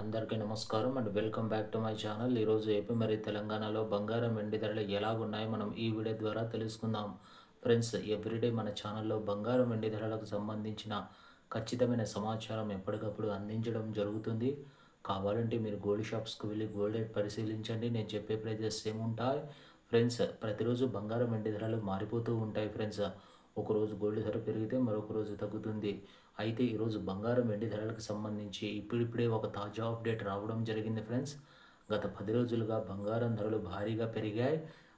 అందరికీ నమస్కారం and welcome back to my channel. ఈరోజు ఏపీ మరియు తెలంగాణలో బంగారం వెండి ధరలు ఎలాగున్నాయో మనం ఈ వీడియో ద్వారా తెలుసుకుందాం. ఫ్రెండ్స్, ఎవ్రీడే మన ఛానల్లో బంగారం వెండి ధరలకు సంబంధించిన ఖచ్చితమైన సమాచారం ఎప్పటికప్పుడు అందించడం జరుగుతుంది. కావాలంటే మీరు గోల్డ్ షాప్స్కి వెళ్ళి గోల్డ్ రేట్ పరిశీలించండి. నేను చెప్పే ప్రైజెస్ ఏముంటాయి ఫ్రెండ్స్. ప్రతిరోజు బంగారం వెండి ధరలు మారిపోతూ ఉంటాయి ఫ్రెండ్స్. ఒకరోజు గోల్డ్ ధర పెరిగితే మరొక రోజు తగ్గుతుంది. అయితే ఈరోజు బంగారం వెండి ధరలకు సంబంధించి ఇప్పుడిప్పుడే ఒక తాజా అప్డేట్ రావడం జరిగింది ఫ్రెండ్స్. గత 10 రోజులుగా బంగారం ధరలు భారీగా పెరిగాయి.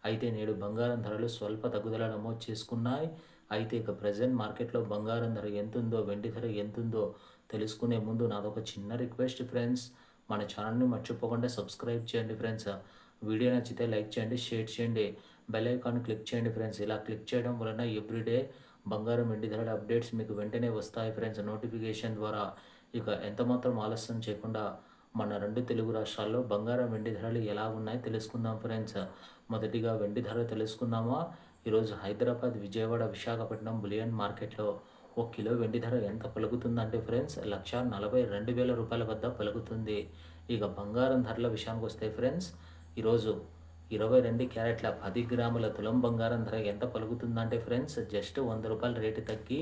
అయితే నేడు బంగారం ధరలు స్వల్ప తగ్గుదల నమోదు చేసుకున్నాయి. అయితే ఇక ప్రజెంట్ మార్కెట్లో బంగారం ధర ఎంతుందో, వెండి ధర ఎంతుందో తెలుసుకునే ముందు నాదొక చిన్న రిక్వెస్ట్ ఫ్రెండ్స్. మన ఛానల్ని మర్చిపోకుండా సబ్స్క్రైబ్ చేయండి ఫ్రెండ్స్. వీడియో నచ్చితే లైక్ చేయండి, షేర్ చేయండి, బెల్ ఐకాన్ క్లిక్ చేయండి ఫ్రెండ్స్. ఇలా క్లిక్ చేయడం వలన ఎవ్రీడే బంగారం వెండి ధరల అప్డేట్స్ మీకు వెంటనే వస్తాయి ఫ్రెండ్స్, నోటిఫికేషన్ ద్వారా. ఇక ఎంత మాత్రం ఆలస్యం చేయకుండా మన 2 తెలుగు రాష్ట్రాల్లో బంగారం వెండి ధరలు ఎలా ఉన్నాయో తెలుసుకుందాం ఫ్రెండ్స్. మొదటిగా వెండి ధర తెలుసుకుందామా. ఈరోజు హైదరాబాద్, విజయవాడ, విశాఖపట్నం బులియన్ మార్కెట్లో 1 కిలో వెండి ధర ఎంత పలుకుతుందంటే ఫ్రెండ్స్, 1,42,000 రూపాయల వద్ద పలుకుతుంది. ఇక బంగారం ధరల విషయానికి వస్తే ఫ్రెండ్స్, ఈరోజు 22 క్యారెట్ల 10 గ్రాముల తులం బంగారం ధర ఎంత పలుకుతుందంటే ఫ్రెండ్స్, జస్ట్ 100 రూపాయల రేటు తగ్గి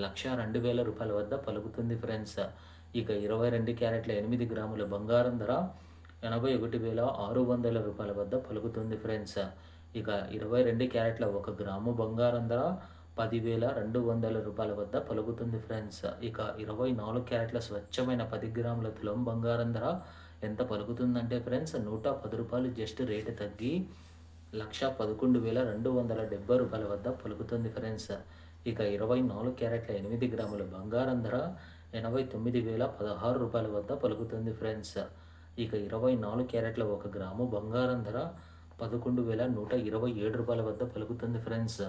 1,02,000 రూపాయల వద్ద పలుకుతుంది ఫ్రెండ్స్. ఇక 22 క్యారెట్ల 8 గ్రాముల బంగారం ధర 81,600 రూపాయల వద్ద పలుకుతుంది ఫ్రెండ్స్. ఇక 22 క్యారెట్ల 1 గ్రాము బంగారం ధర 10,200 రూపాయల వద్ద పలుకుతుంది ఫ్రెండ్స్. ఇక 24 క్యారెట్ల స్వచ్ఛమైన 10 గ్రాముల తులం బంగారం ధర ఎంత పలుకుతుందంటే ఫ్రెండ్స్, 110 రూపాయలు జస్ట్ రేటు తగ్గి 1,11,270 రూపాయల వద్ద పలుకుతుంది ఫ్రెండ్స్. ఇక 24 క్యారెట్ల 8 గ్రాముల బంగారం ధర 89,016 రూపాయల వద్ద పలుకుతుంది ఫ్రెండ్స్. ఇక 24 క్యారెట్ల 1 గ్రాము బంగారం ధర 11,127 రూపాయల వద్ద పలుకుతుంది ఫ్రెండ్స్.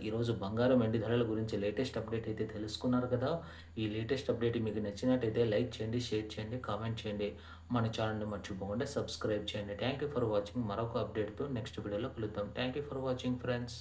ఈరోజు బంగారం వెండి ధరల గురించి లేటెస్ట్ అప్డేట్ అయితే తెలుసుకున్నారు కదా. ఈ లేటెస్ట్ అప్డేట్ మీకు నచ్చినట్టయితే లైక్ చేయండి, షేర్ చేయండి, కామెంట్ చేయండి. మన ఛానల్ని మర్చిపోకుండా సబ్స్క్రైబ్ చేయండి. Thank you for watching. మరొక అప్డేట్తో నెక్స్ట్ వీడియోలో కలుద్దాం. Thank you for watching friends.